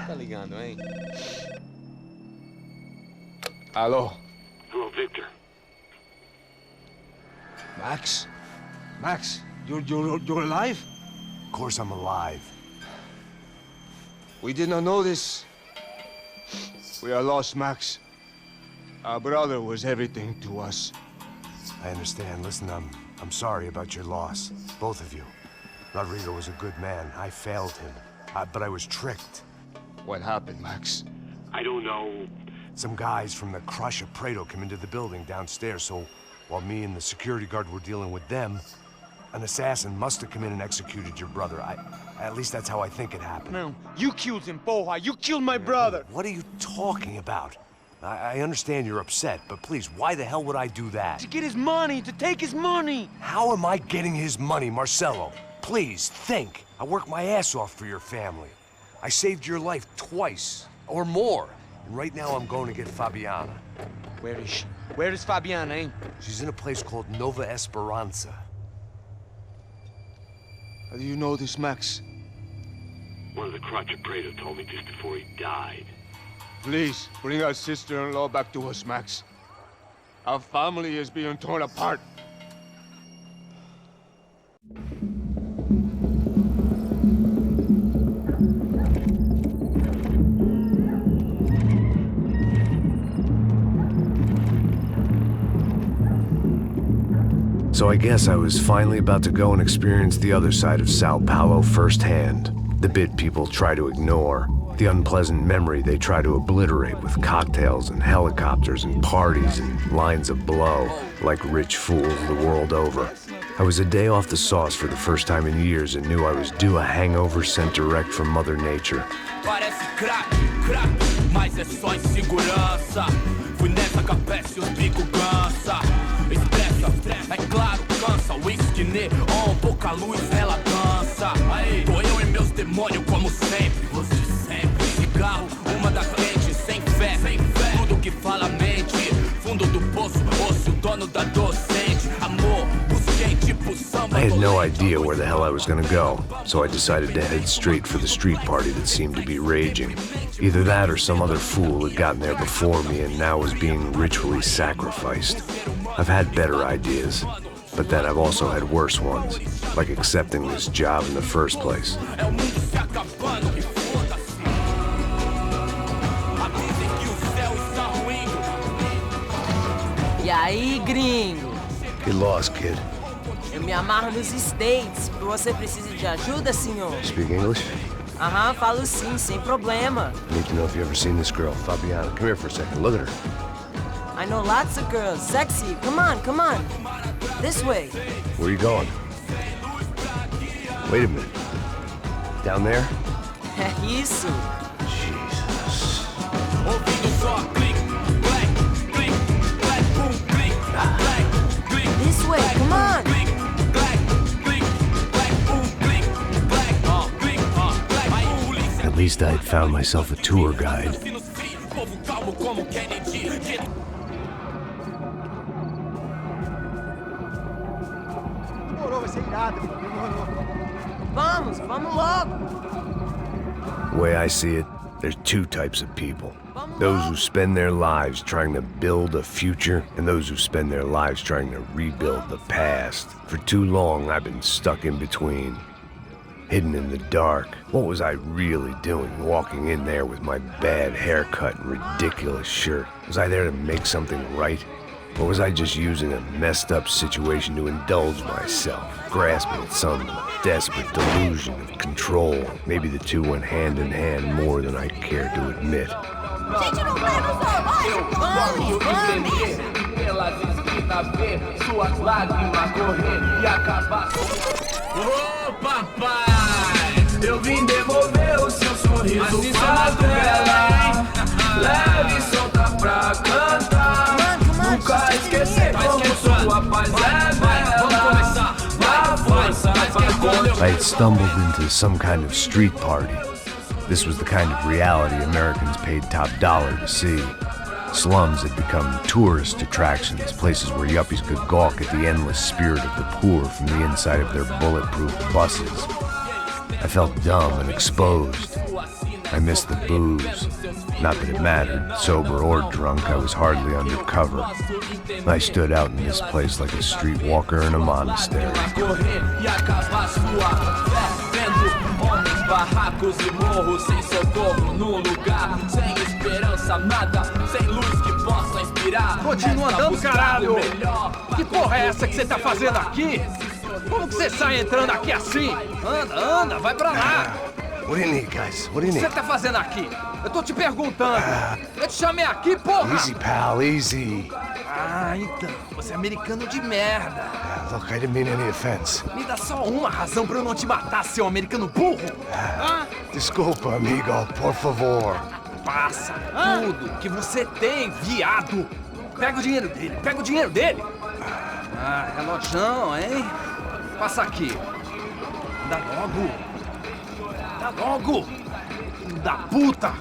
Tá ligando, hein? Alô? Hello, Victor. Max? Max, you're alive? Of course I'm alive. We did not know this. We are lost, Max. Our brother was everything to us. I understand. Listen, I'm sorry about your loss. Both of you. Rodrigo was a good man. I failed him. But I was tricked. What happened, Max? I don't know. Some guys from the Crush of Prado came into the building downstairs, so while me and the security guard were dealing with them, an assassin must have come in and executed your brother. At least that's how I think it happened. No, you killed him, porra. You killed my brother. What are you talking about? I understand you're upset, but please, why the hell would I do that? To get his money, to take his money. How am I getting his money, Marcelo? Please, think. I worked my ass off for your family. I saved your life twice, or more. And right now I'm going to get Fabiana. Where is she? Where is Fabiana, eh? She's in a place called Nova Esperanza. How do you know this, Max? One of the Crotch of Prado told me just before he died. Please, bring our sister-in-law back to us, Max. Our family is being torn apart. So I guess I was finally about to go and experience the other side of Sao Paulo firsthand. The bit people try to ignore. The unpleasant memory they try to obliterate with cocktails and helicopters and parties and lines of blow, like rich fools the world over. I was a day off the sauce for the first time in years and knew I was due a hangover sent direct from Mother Nature. Parece crack, mas é só insegurança. Fui nessa capete, os bico cansa. Estressa, é claro, cansa. Whisky neon, pouca luz, ela dança. Tô eu e meus demônios como sempre. Os de sempre. Cigarro, uma da frente, sem fé. Tudo que fala mente. Fundo do poço, osso, dono da docente. Amor, busquei tipo samba. I had no idea where the hell I was gonna go, so I decided to head straight for the street party that seemed to be raging. Either that or some other fool had gotten there before me and now was being ritually sacrificed. I've had better ideas, but then I've also had worse ones, like accepting this job in the first place. E aí, gringo? Get lost, kid. Eu me amarro nos States. Você precisa de ajuda, senhor? Speak English? Aham, falo sim, sem problema. I need to know if you've ever seen this girl, Fabiana. Come here for a second. Look at her. I know lots of girls. Sexy. Come on, come on. This way. Where are you going? Wait a minute. Down there? Isso. Jesus. This way, come on. At least I had found myself a tour guide. Vamos logo. The way I see it, there's two types of people. Those who spend their lives trying to build a future, and those who spend their lives trying to rebuild the past. For too long, I've been stuck in between. Hidden in the dark. What was I really doing walking in there with my bad haircut and ridiculous shirt? Was I there to make something right? Or was I just using a messed up situation to indulge myself, grasping at some desperate delusion of control? Maybe the two went hand in hand more than I cared to admit. Gente, não vai nos vamos. Pelas esquinas ver suas lágrimas correr e acabar. Ô papai, eu vim devolver o seu sorriso pra ela. Leve e solta pra cantar. Nunca esquecer como sua paz é bela. Dá força pra I had stumbled into some kind of street party. This was the kind of reality Americans paid top dollar to see. Slums had become tourist attractions, places where yuppies could gawk at the endless spirit of the poor from the inside of their bulletproof buses. I felt dumb and exposed. I missed the booze. Not that it mattered. Sober or drunk, I was hardly undercover. I stood out in this place like a streetwalker in a monastery. Barracos e morros sem socorro num lugar sem esperança, nada, sem luz que possa inspirar. Continua andando, caralho! Que porra é essa que você tá fazendo aqui? Como que você sai entrando aqui assim? Anda, vai pra lá! What do you need, guys? What do you O que need? você tá fazendo aqui? Eu tô te perguntando. Eu te chamei aqui, porra! Easy, pal, easy. Ah, então. Você é americano de merda. Look, I didn't mean any offense. Me dá só uma razão pra eu não te matar, seu americano burro. Desculpa, amigo, por favor. Passa tudo que você tem, viado. Pega o dinheiro dele, pega o dinheiro dele. Ah, relojão, hein? Passa aqui. Dá logo. Dá logo. Filho da puta.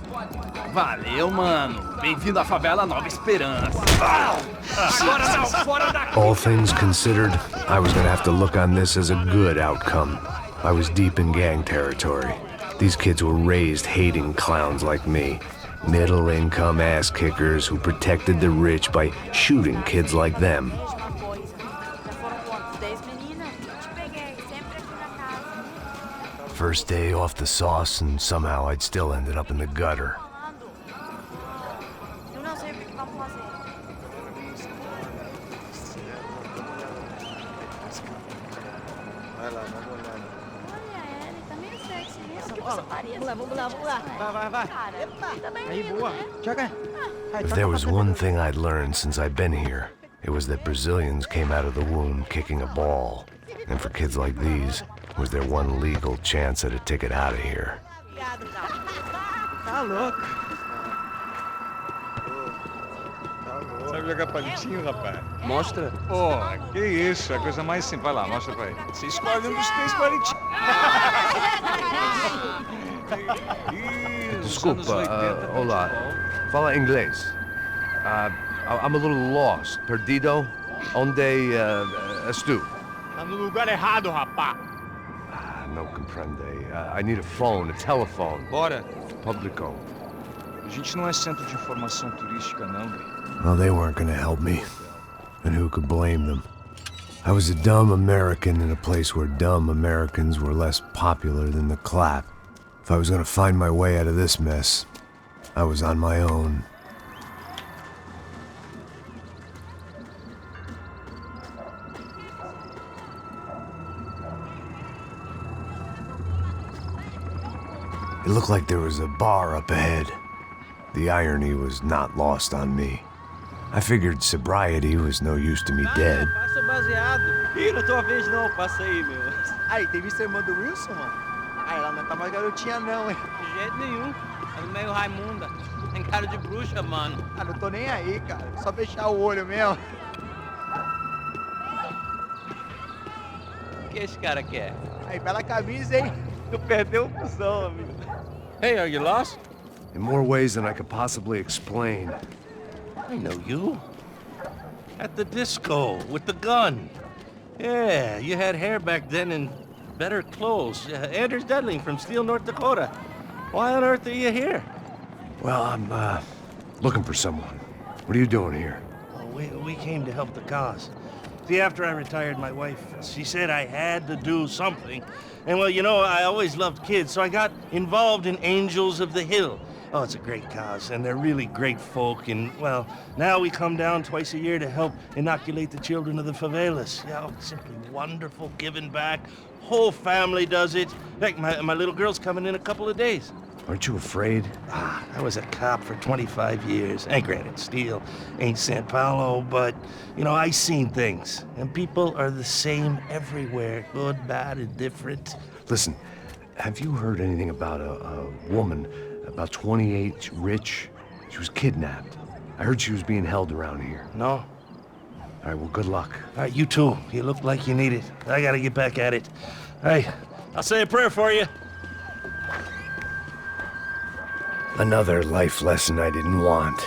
Valeu, mano. Bem-vindo à favela Nova Esperança. Agora não, fora daqui. All things considered, I was gonna have to look on this as a good outcome. I was deep in gang territory. These kids were raised hating clowns like me. Middle-income ass-kickers who protected the rich by shooting kids like them. First day off the sauce, and somehow I'd still ended up in the gutter. Eu não sei o que vamos fazer. Vai lá, dá uma olhada. Olha, ele tá meio sexy mesmo. O que você faria? Vamos lá. Vai. Cara, tá bem Aí, lindo, boa. né? Joga. If there was one thing I'd learned since I'd been here, it was that Brazilians came out of the womb kicking a ball. And for kids like these, was their one legal chance at a ticket out of here. Tá louco. Sabe jogar palitinho, rapaz? Mostra. Pô, que isso, é a coisa mais simples. Vai lá, mostra pra ele. Você escolhe um dos 3 palitinhos. Desculpa, olá. Fala inglês. I'm a little lost. Perdido? Onde estou? Tá no lugar errado, rapá. No comprende. I need a phone, a telephone. Bora. Publico. A gente não é centro de informação turística, não, velho. Well, they weren't gonna help me. And who could blame them? I was a dumb American in a place where dumb Americans were less popular than the clap. If I was gonna find my way out of this mess, I was on my own. It looked like there was a bar up ahead. The irony was not lost on me. I figured sobriety was no use to me dead. Passa baseado. Ih, não tô a vez não, passa aí, meu. Aí, tem visto a irmã do Wilson, mano? Ah, ela não tá mais garotinha não, hein? De jeito nenhum. Ela é meio Raimunda. Tem cara de bruxa, mano. Ah, não tô nem aí, cara. Só fechar o olho mesmo. O que esse cara quer? Aí, bela camisa, hein? Tu perdeu o cuzão, amigo. Hey, are you lost? In more ways than I could possibly explain. I know you. At the disco, with the gun. Yeah, you had hair back then and better clothes. Anders Dudling from Steele, North Dakota. Why on earth are you here? Well, I'm, looking for someone. What are you doing here? Well, we came to help the cause. See, after I retired, my wife, she said I had to do something. And well, you know, I always loved kids, so I got involved in Angels of the Hill. Oh, it's a great cause, and they're really great folk, and, well, now we come down twice a year to help inoculate the children of the favelas. Yeah, it's simply wonderful, giving back. Whole family does it. In fact, my little girl's coming in a couple of days. Aren't you afraid? I was a cop for 25 years. And granted, Steele ain't Sao Paulo, but, you know, I seen things. And people are the same everywhere, good, bad, and different. Listen, have you heard anything about a woman, about 28, rich? She was kidnapped. I heard she was being held around here. No? All right, well, good luck. All right, you too. You look like you need it. I gotta get back at it. Hey, I'll say a prayer for you. Another life lesson I didn't want.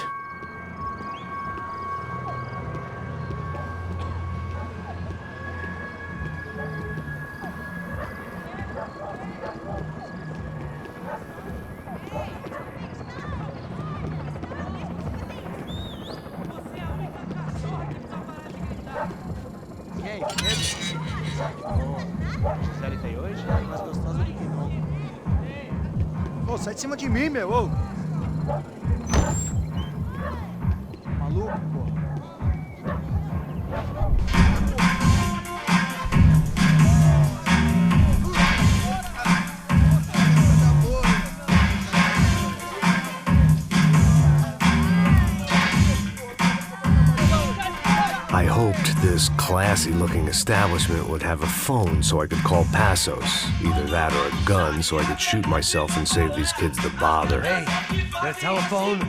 sai de cima de mim, meu. Ô. Maluco, pô. I hoped this classy-looking establishment would have a phone so I could call Passos. Either that or a gun so I could shoot myself and save these kids the bother. Hey, got a telephone?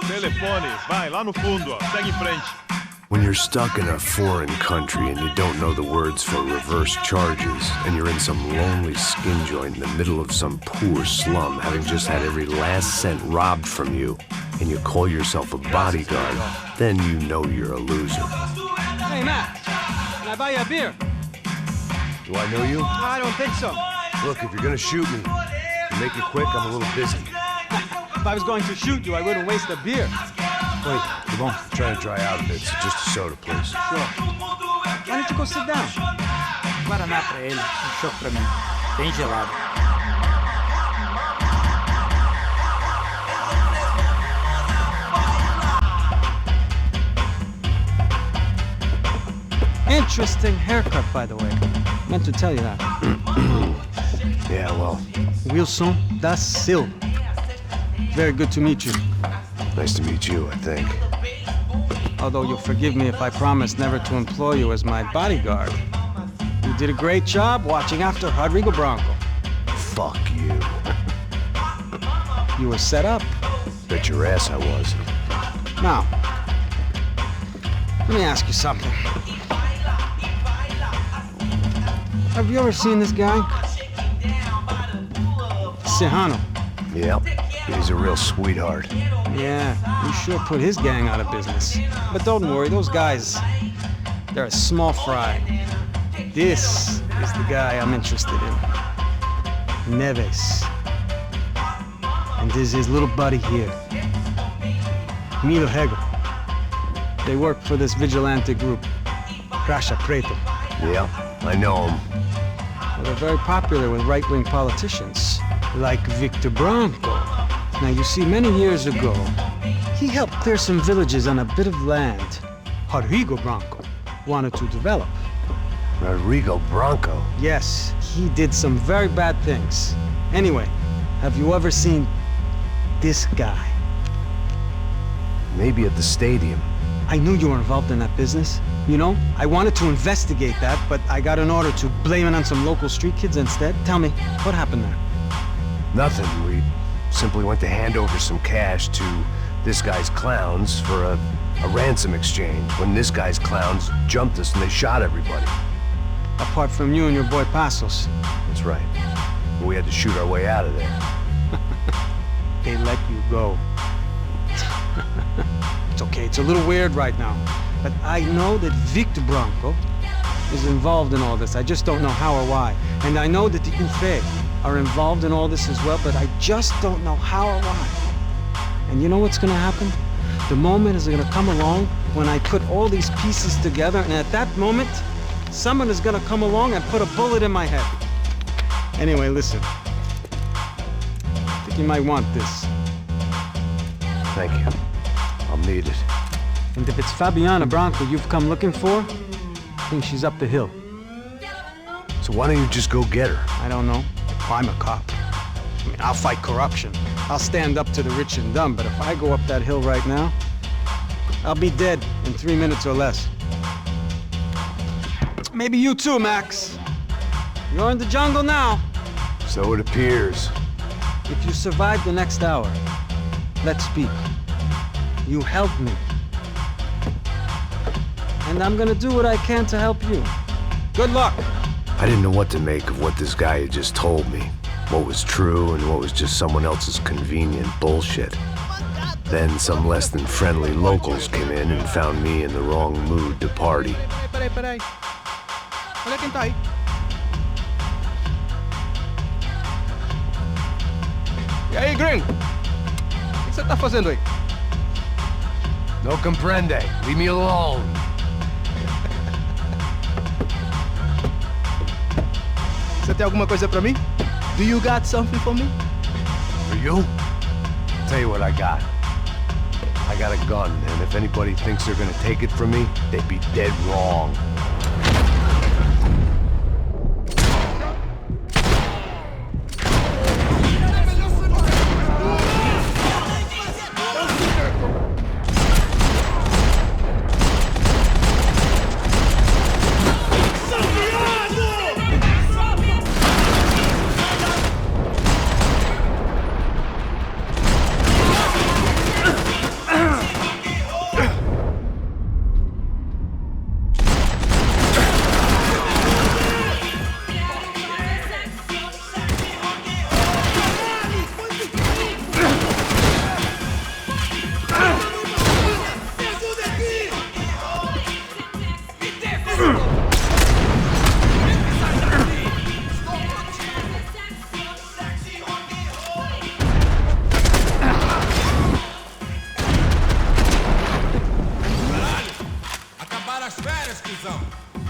Telefone, vai, lá no fundo, ó. Segue em frente. When you're stuck in a foreign country and you don't know the words for reverse charges, and you're in some lonely skin joint in the middle of some poor slum, having just had every last cent robbed from you, and you call yourself a bodyguard, then you know you're a loser. Hey, Matt, can I buy you a beer? Do I know you? I don't think so. Look, if you're gonna shoot me, make it quick, I'm a little busy. If I was going to shoot you, I wouldn't waste a beer. Wait, come on. I'm trying to dry out a bit, so just a soda, please. Sure. Why don't you go sit down? Guaraná pra ele, chopp pra mim. Bem gelado. Interesting haircut, by the way. Meant to tell you that. Yeah, well. Wilson da Silva. Very good to meet you. Nice to meet you, I think. Although you'll forgive me if I promise never to employ you as my bodyguard. You did a great job watching after Rodrigo Bronco. Fuck you. You were set up. Bet your ass I was. Now, let me ask you something. Have you ever seen this guy? Serrano. Yep. He's a real sweetheart. Yeah, he sure put his gang out of business. But don't worry, those guys, they're a small fry. This is the guy I'm interested in. Neves. And this is his little buddy here. Milo Hegel. They work for this vigilante group, Crasha Preto. Yep, I know him. Well, they're very popular with right-wing politicians, like Victor Bronco. Now, you see, many years ago, he helped clear some villages on a bit of land Rodrigo Bronco wanted to develop. Rodrigo Bronco? Yes, he did some very bad things. Anyway, have you ever seen this guy? Maybe at the stadium. I knew you were involved in that business. You know, I wanted to investigate that, but I got an order to blame it on some local street kids instead. Tell me, what happened there? Nothing. We simply went to hand over some cash to this guy's clowns for a ransom exchange when this guy's clowns jumped us and they shot everybody. Apart from you and your boy Passos. That's right. We had to shoot our way out of there. They let you go. It's okay, it's a little weird right now. But I know that Victor Bronco is involved in all this. I just don't know how or why. And I know that the UFE are involved in all this as well, but I just don't know how or why. And you know what's gonna happen? The moment is gonna come along when I put all these pieces together, and at that moment, someone is gonna come along and put a bullet in my head. Anyway, listen. I think you might want this. Thank you. I'll need it. And if it's Fabiana Bronco you've come looking for, I think she's up the hill. So why don't you just go get her? I don't know. I'm a cop. I mean, I'll fight corruption. I'll stand up to the rich and dumb, but if I go up that hill right now, I'll be dead in 3 minutes or less. Maybe you too, Max. You're in the jungle now. So it appears. If you survive the next hour, let's speak. You help me. And I'm gonna do what I can to help you. Good luck. I didn't know what to make of what this guy had just told me. What was true and what was just someone else's convenient bullshit. Then some less than friendly locals came in and found me in the wrong mood to party. Peraí. Olha quem tá aí. E aí, gringo? O que você tá fazendo aí? No comprende. Leave me alone. Você tem alguma coisa pra mim? Do you got something for me? For you? Tell you what I got. I got a gun, and if anybody thinks they're gonna take it from me, they'd be dead wrong.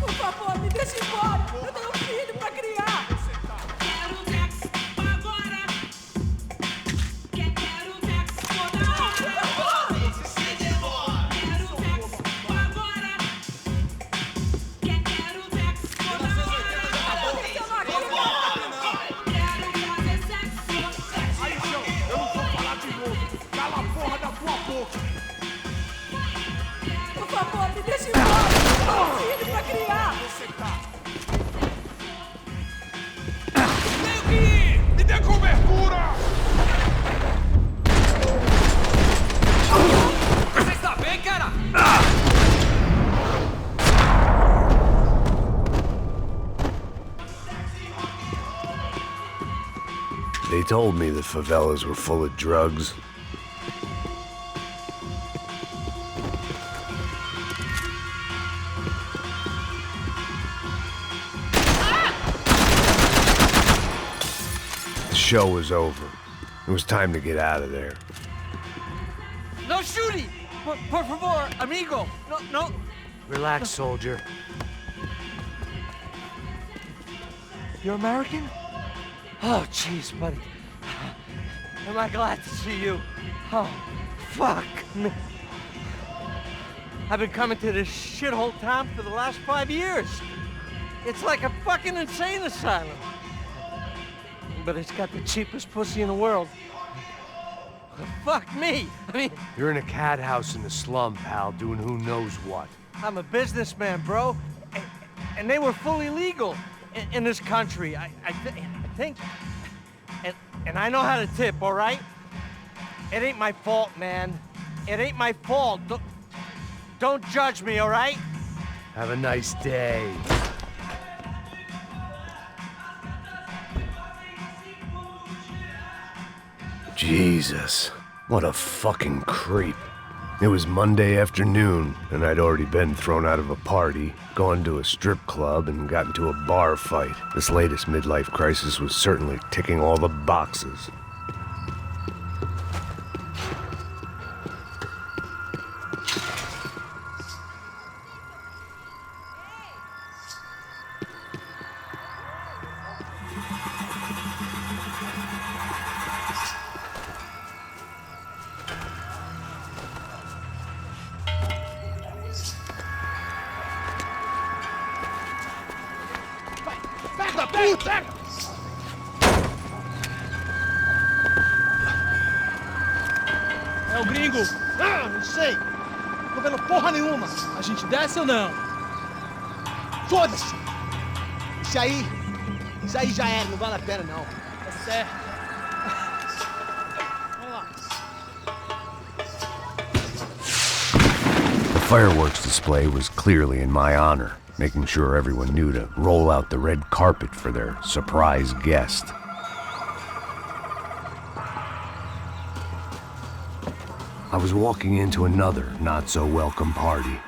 Por favor, me deixe embora. Eu tenho um filho pra criar. Quero sexo agora. Quero sexo toda hora. Quero sexo agora. Quero sexo toda hora. Quero fazer sexo. Aí, João, eu não vou falar de novo. Cala a porra da tua boca. Por favor, me deixe embora. Eu tenho um filho pra criar. Você tá. Tenho que ir! Me dê cobertura! Você está bem, cara? They told me the favelas were full of drugs. The show was over. It was time to get out of there. No shooting! Por favor, amigo! No. Relax, soldier. You're American? Oh, jeez, buddy. Am I glad to see you? Oh, fuck me. I've been coming to this shithole town for the last 5 years. It's like a fucking insane asylum. But it's got the cheapest pussy in the world. Fuck me. I mean, You're in a cat house in the slum, pal, doing who knows what. I'm a businessman, bro. And they were fully legal in this country. I think. And I know how to tip, all right? It ain't my fault, man. It ain't my fault. Don't judge me, all right? Have a nice day. Jesus, what a fucking creep. It was Monday afternoon, and I'd already been thrown out of a party, gone to a strip club, and got into a bar fight. This latest midlife crisis was certainly ticking all the boxes. Da puta! É o gringo. Ah, não sei. Tô vendo porra nenhuma. A gente desce ou não? Foda-se. Isso aí já era, não vale a pena não. Tá certo. Vamos lá. The fireworks display was clearly in my honor, making sure everyone knew to roll out the red carpet for their surprise guest. I was walking into another not-so-welcome party.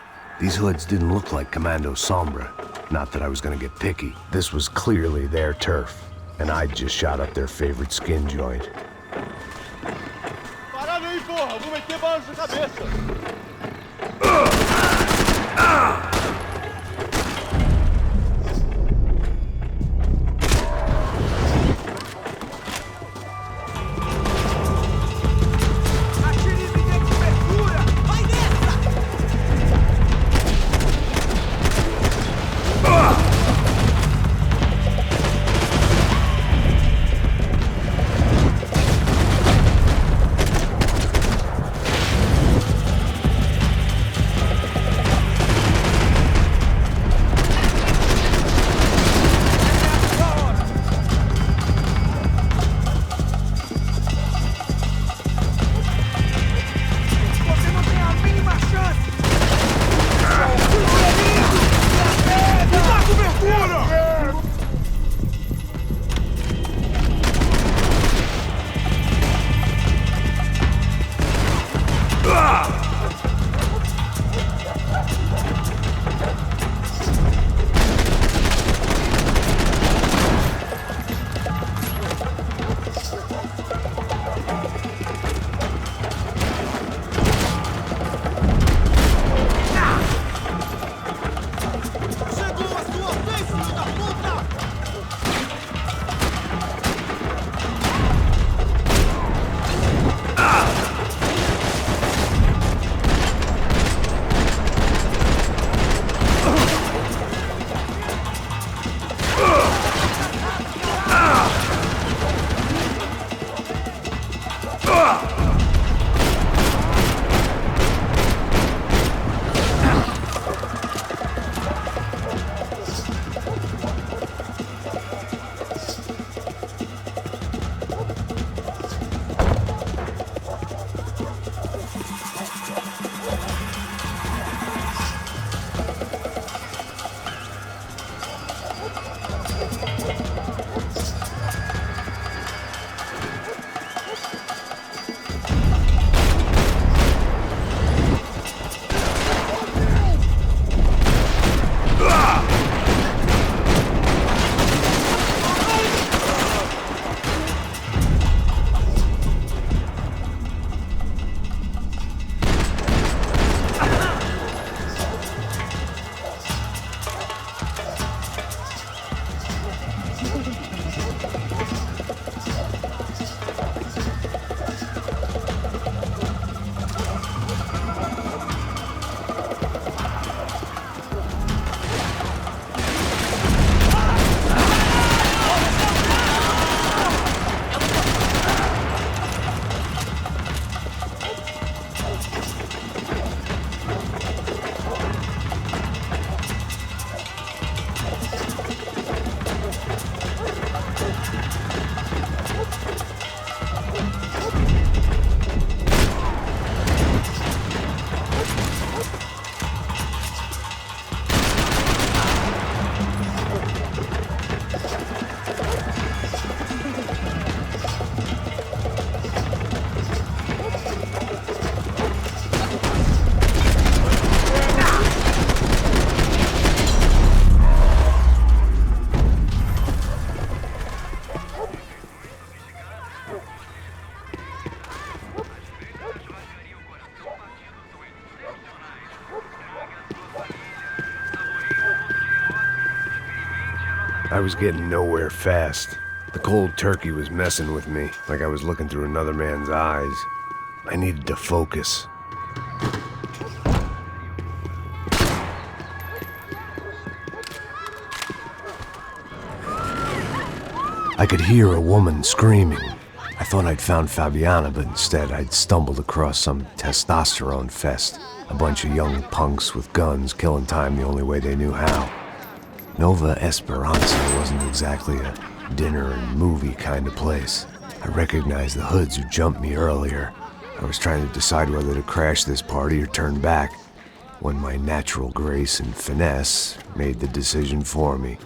These hoods didn't look like Commando Sombra. Not that I was gonna get picky. This was clearly their turf, and I'd just shot up their favorite skin joint. Parada aí, porra. Vou meter bala na sua cabeça. I was getting nowhere fast. The cold turkey was messing with me, like I was looking through another man's eyes. I needed to focus. I could hear a woman screaming. I thought I'd found Fabiana, but instead I'd stumbled across some testosterone fest. A bunch of young punks with guns killing time the only way they knew how. Nova Esperanza wasn't exactly a dinner and movie kind of place. I recognized the hoods who jumped me earlier. I was trying to decide whether to crash this party or turn back, when my natural grace and finesse made the decision for me.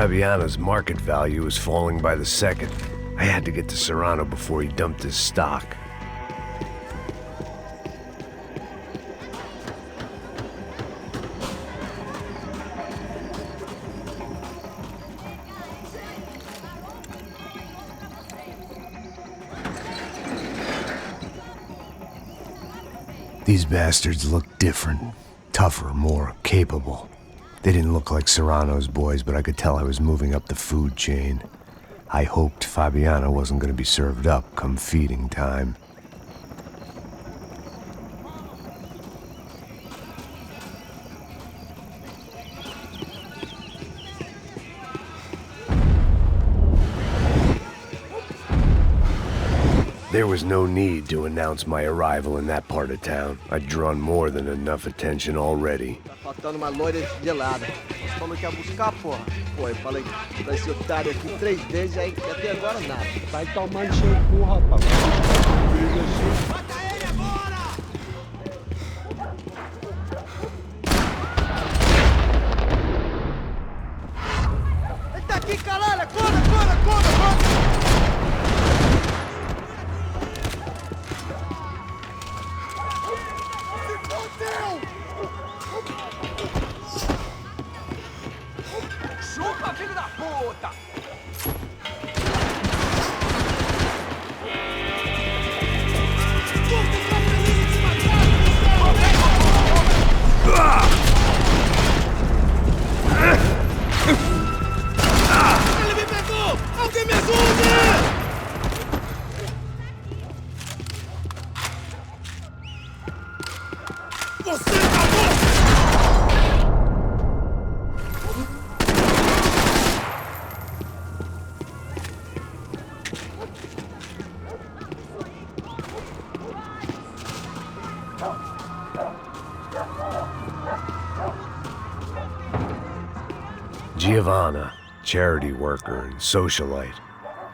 Fabiano's market value was falling by the second. I had to get to Serrano before he dumped his stock. These bastards looked different, tougher, more capable. They didn't look like Serrano's boys, but I could tell I was moving up the food chain. I hoped Fabiano wasn't going to be served up come feeding time. There was no need to announce my arrival in that part of town. I'd drawn more than enough attention already. Tá faltando uma loira gelada. Você falou que ia buscar, porra. Pô, eu falei pra esse otário aqui 3 vezes, aí até agora nada. Vai tomando seu cu, rapaz. Mata ele agora! Ele tá aqui, caralho! Corra! Chupa, filho da puta! Ele me pegou! Alguém me ajude! Você acabou! Giovanna, charity worker and socialite.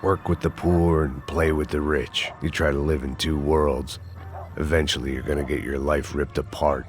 Work with the poor and play with the rich. You try to live in two worlds. Eventually you're gonna get your life ripped apart.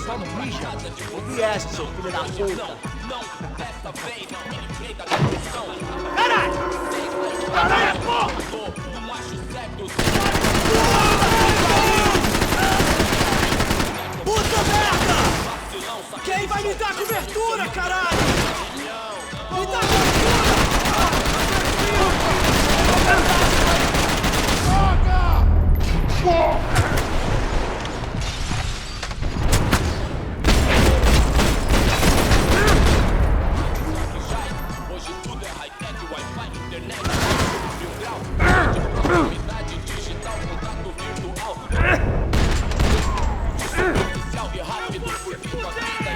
Só mija. O VII, seu filho da puta. Caralho! Caralho, porra! Puta merda! Quem vai me dar cobertura, caralho? Me dá cobertura! Hoje tudo é high-tech, Wi-Fi, internet, grau, unidade digital, contato virtual. Oficial e rápido, porque tua vida é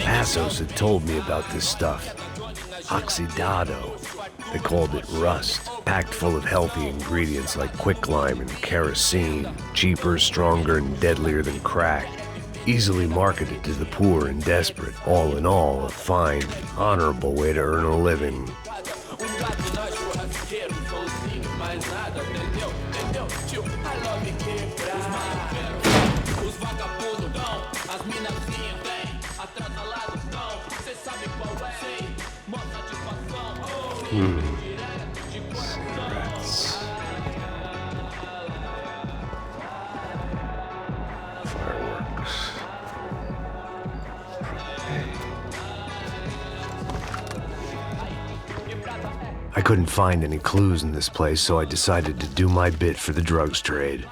Passos had told me about this stuff. Oxidado. They called it rust, packed full of healthy ingredients like quicklime and kerosene, cheaper, stronger, and deadlier than crack. Easily marketed to the poor and desperate. All in all, a fine, honorable way to earn a living. Cigarettes. Fireworks. I couldn't find any clues in this place, so I decided to do my bit for the drugs trade.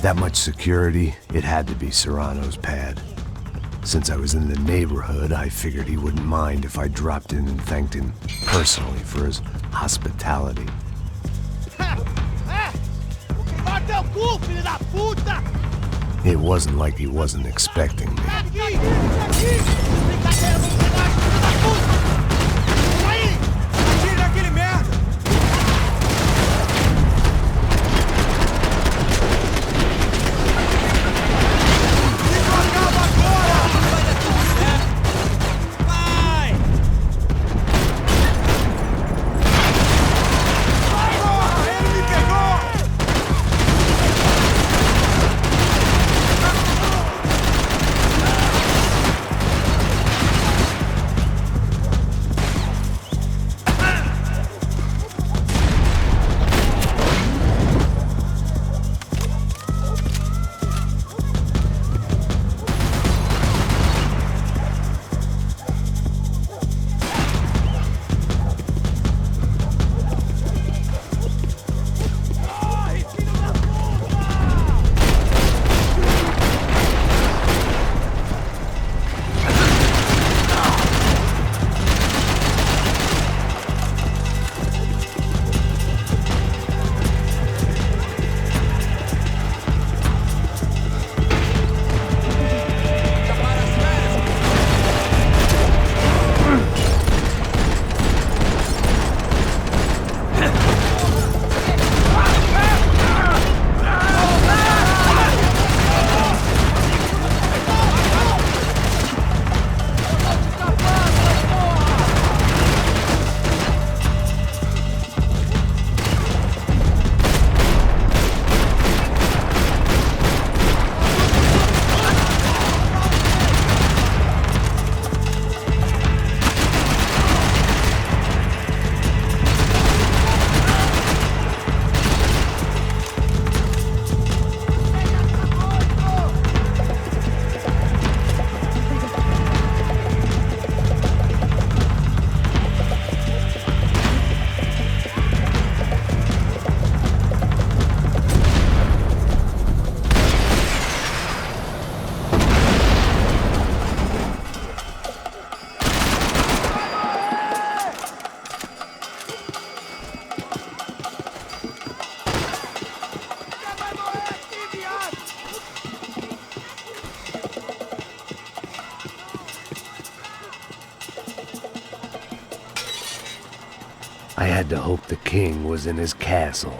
That much security, it had to be Serrano's pad. Since I was in the neighborhood, I figured he wouldn't mind if I dropped in and thanked him personally for his hospitality. It wasn't like he wasn't expecting me. had to hope the king was in his castle.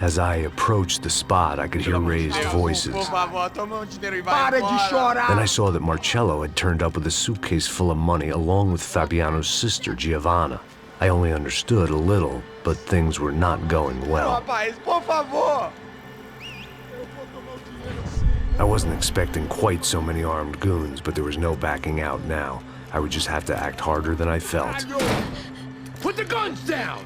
As I approached the spot, I could hear raised voices. Por favor, toma dinheiro e vai Para de embora. chorar! Then I saw that Marcello had turned up with a suitcase full of money along with Fabiano's sister, Giovanna. I only understood a little, but things were not going well. Rapaz, por favor! I wasn't expecting quite so many armed goons, but there was no backing out now. I would just have to act harder than I felt. Put the guns down!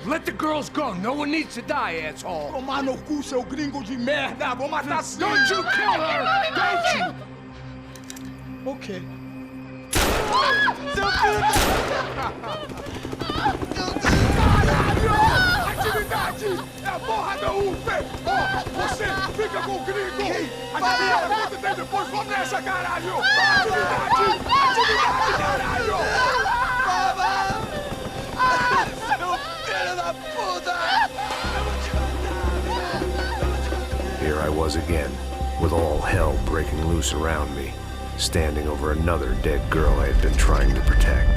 Let the girls go. No one needs to die, asshole. Tomar no cu, seu gringo de merda! Vou matar sim! Don't you kill her! Don't you? Ok. Caralho! Atividade! É a porra da UP! Ó, você fica com o gringo! A galera conta tem depois, vamos nessa, caralho! Atividade! Atividade, caralho! Seu filho da puta! Here I was again, with all hell breaking loose around me, standing over another dead girl I had been trying to protect.